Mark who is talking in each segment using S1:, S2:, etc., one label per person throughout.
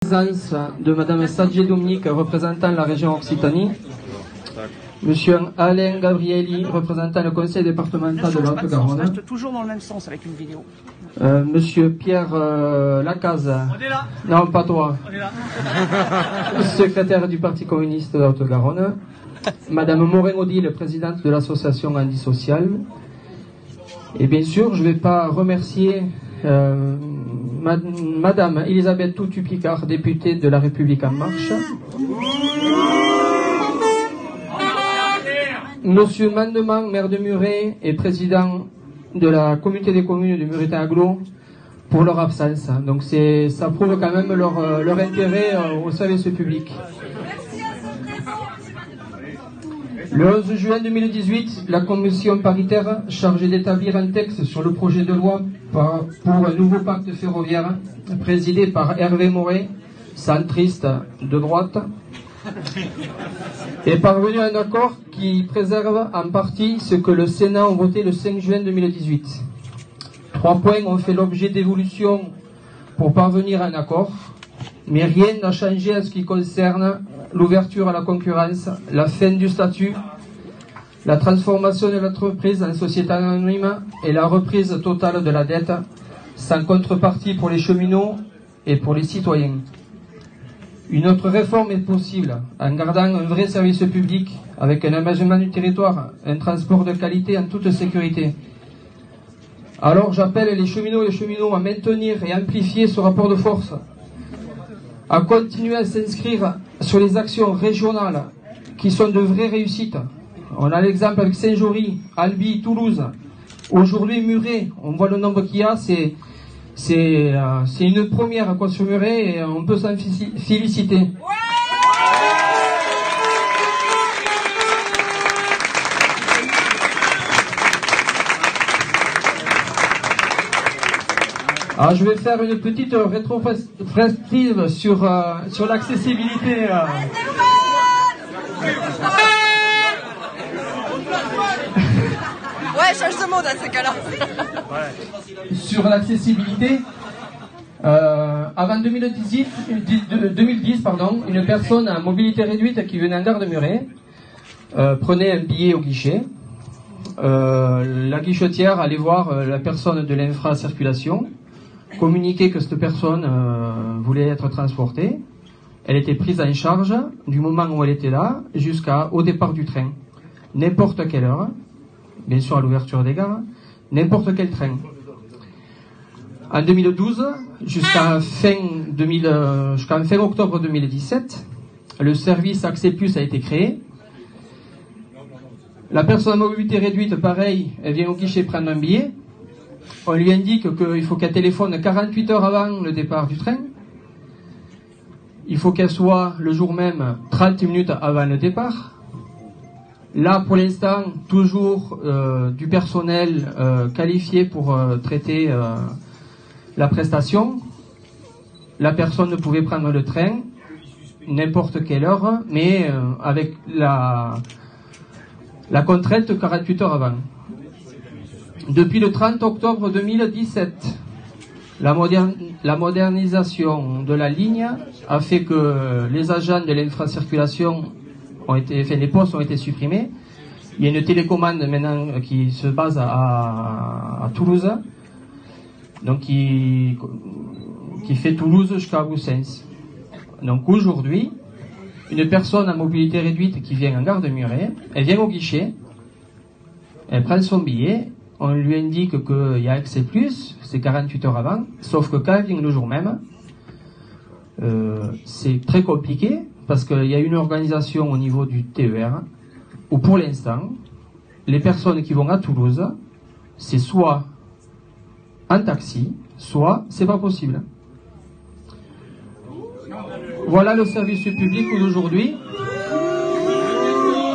S1: Présence de Madame Sadje Dominique, représentant la région Occitanie. Monsieur Alain Gabrielli, représentant le conseil départemental de la Haute-Garonne.
S2: Reste toujours dans le même sens avec une vidéo.
S1: Monsieur Pierre Lacaze.
S2: On est là.
S1: Non, pas toi.
S2: On est là.
S1: Secrétaire du Parti communiste de la Haute-Garonne. Madame Morin-Odile, présidente de l'association Indisocial. Et bien sûr, je ne vais pas remercier Madame Elisabeth Toutu-Picard, députée de La République En Marche. Monsieur Mandement, maire de Muret et président de la communauté des communes de Muret-Aglo, pour leur absence. Donc ça prouve quand même leur intérêt au service public. Le 11 juin 2018, la commission paritaire chargée d'établir un texte sur le projet de loi pour un nouveau pacte ferroviaire, présidé par Hervé Moret, centriste de droite, est parvenu à un accord qui préserve en partie ce que le Sénat a voté le 5 juin 2018. 3 points ont fait l'objet d'évolutions pour parvenir à un accord, mais rien n'a changé en ce qui concerne l'ouverture à la concurrence, la fin du statut, la transformation de l'entreprise en société anonyme et la reprise totale de la dette, sans contrepartie pour les cheminots et pour les citoyens. Une autre réforme est possible en gardant un vrai service public avec un aménagement du territoire, un transport de qualité en toute sécurité. Alors j'appelle les cheminots et les cheminots à maintenir et amplifier ce rapport de force, à continuer à s'inscrire sur les actions régionales qui sont de vraies réussites. On a l'exemple avec Saint-Jory, Albi, Toulouse. Aujourd'hui, Muret, on voit le nombre qu'il y a, c'est une première à quoi sur Muret et on peut s'en féliciter. Alors, je vais faire une petite rétrospective sur l'accessibilité.
S3: Ouais, change de mot dans ces cas-là.
S1: Sur l'accessibilité, avant 2010, une personne à mobilité réduite qui venait en gare de Muret prenait un billet au guichet. La guichetière allait voir la personne de l'infracirculation, communiquer que cette personne voulait être transportée. Elle était prise en charge du moment où elle était là jusqu'au départ du train. N'importe quelle heure, bien sûr à l'ouverture des gares, n'importe quel train. En 2012, jusqu'à fin octobre 2017, le service Accès Plus a été créé. La personne à mobilité réduite, pareil, elle vient au guichet prendre un billet. On lui indique qu'il faut qu'elle téléphone 48 heures avant le départ du train. Il faut qu'elle soit le jour même 30 minutes avant le départ. Là, pour l'instant, toujours du personnel qualifié pour traiter la prestation. La personne ne pouvait prendre le train n'importe quelle heure, mais avec la contrainte 48 heures avant. Depuis le 30 octobre 2017, la modernisation de la ligne a fait que les agents de l'infracirculation les postes ont été supprimés. Il y a une télécommande maintenant qui se base à Toulouse, donc qui fait Toulouse jusqu'à Boussens. Donc aujourd'hui, une personne à mobilité réduite qui vient en gare de Muret, elle vient au guichet, elle prend son billet, on lui indique qu'il y a Accès Plus, c'est 48 heures avant, sauf que quand elle vient le jour même, c'est très compliqué, parce qu'il y a une organisation au niveau du TER, où pour l'instant, les personnes qui vont à Toulouse, c'est soit en taxi, soit c'est pas possible. Voilà le service public d'aujourd'hui.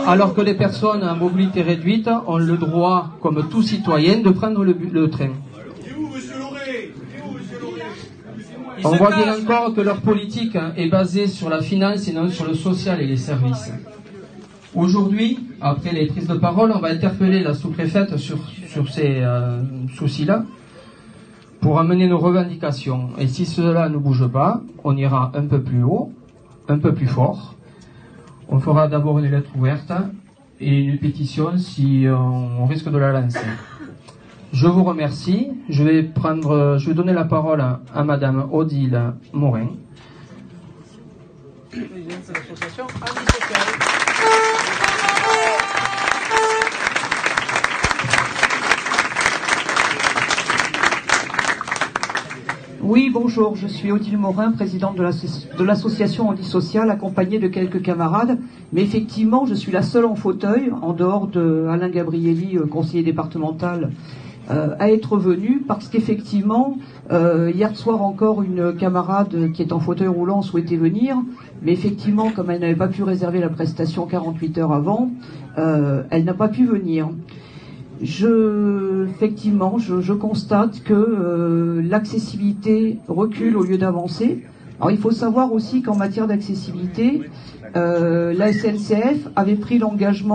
S1: Alors que les personnes à mobilité réduite ont le droit, comme tout citoyen, de prendre le train. On voit bien encore que leur politique est basée sur la finance et non sur le social et les services. Aujourd'hui, après les prises de parole, on va interpeller la sous-préfète sur ces soucis-là. pour amener nos revendications. Et si cela ne bouge pas, on ira un peu plus haut, un peu plus fort. On fera d'abord une lettre ouverte et une pétition si on risque de la lancer. Je vous remercie. Je vais donner la parole à Madame Odile Morin. Présidente de l'association Antisociale.
S3: Oui, bonjour, je suis Odile Morin, présidente de l'association Antisociale, accompagnée de quelques camarades. Mais effectivement, je suis la seule en fauteuil, en dehors de Alain Gabrielli, conseiller départemental, à être venue, parce qu'effectivement, hier soir encore, une camarade qui est en fauteuil roulant souhaitait venir, mais effectivement, comme elle n'avait pas pu réserver la prestation 48 heures avant, elle n'a pas pu venir. Effectivement, je constate que l'accessibilité recule au lieu d'avancer. Alors il faut savoir aussi qu'en matière d'accessibilité, la SNCF avait pris l'engagement